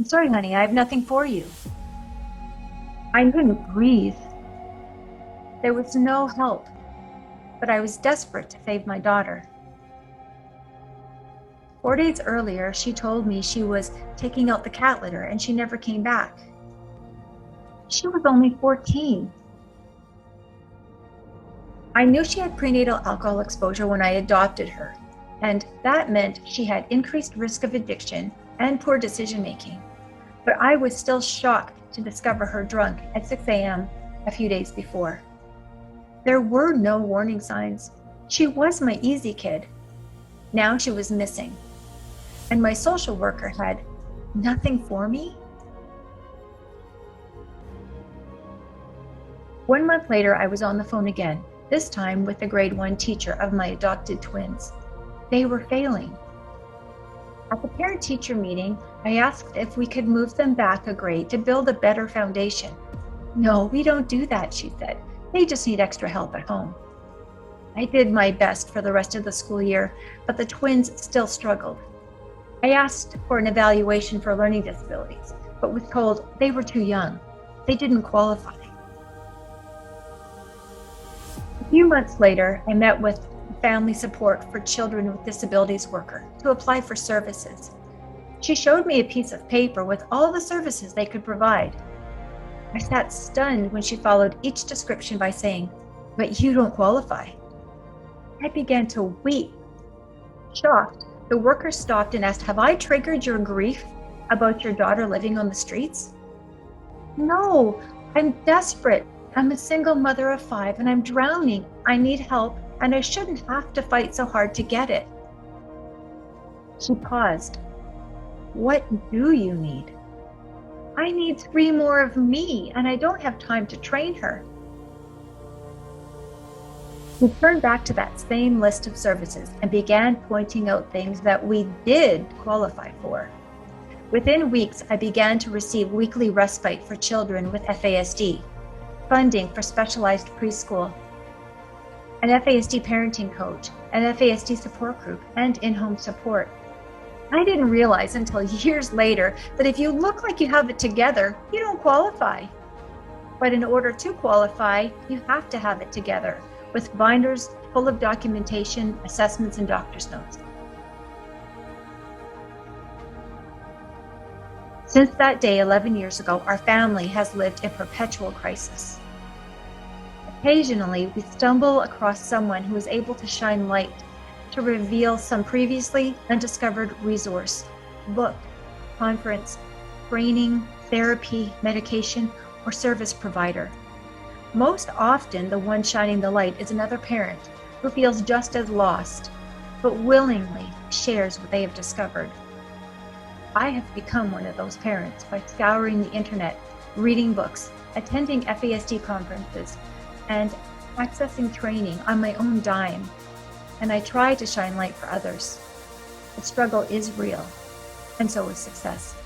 I'm sorry, honey, I have nothing for you. I couldn't breathe. There was no help, but I was desperate to save my daughter. 4 days earlier, she told me she was taking out the cat litter and she never came back. She was only 14. I knew she had prenatal alcohol exposure when I adopted her, and that meant she had increased risk of addiction and poor decision-making. But I was still shocked to discover her drunk at 6 a.m. a few days before. There were no warning signs. She was my easy kid. Now she was missing, and my social worker had nothing for me. 1 month later, I was on the phone again, this time with the grade 1 teacher of my adopted twins. They were failing. At the parent-teacher meeting, I asked if we could move them back a grade to build a better foundation. No, we don't do that, she said. They just need extra help at home. I did my best for the rest of the school year, but the twins still struggled. I asked for an evaluation for learning disabilities, but was told they were too young. They didn't qualify. A few months later, I met with Family Support for Children with Disabilities worker to apply for services. She showed me a piece of paper with all the services they could provide. I sat stunned when she followed each description by saying, "But you don't qualify." I began to weep. Shocked, the worker stopped and asked, "Have I triggered your grief about your daughter living on the streets?" "No, I'm desperate. I'm a single mother of 5 and I'm drowning. I need help and I shouldn't have to fight so hard to get it." She paused. "What do you need?" "I need 3 more of me and I don't have time to train her." We turned back to that same list of services and began pointing out things that we did qualify for. Within weeks, I began to receive weekly respite for children with FASD, funding for specialized preschool, an FASD parenting coach, an FASD support group, and in-home support. I didn't realize until years later that if you look like you have it together, you don't qualify. But in order to qualify, you have to have it together, with binders full of documentation, assessments, and doctor's notes. Since that day 11 years ago, our family has lived in perpetual crisis. Occasionally, we stumble across someone who is able to shine light to reveal some previously undiscovered resource, book, conference, training, therapy, medication, or service provider. Most often, the one shining the light is another parent who feels just as lost, but willingly shares what they have discovered. I have become one of those parents by scouring the internet, reading books, attending FASD conferences, and accessing training on my own dime. And I try to shine light for others. The struggle is real, and so is success.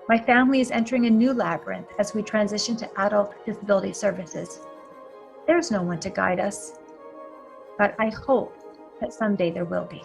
My family is entering a new labyrinth as we transition to adult disability services. There's no one to guide us, but I hope that someday there will be.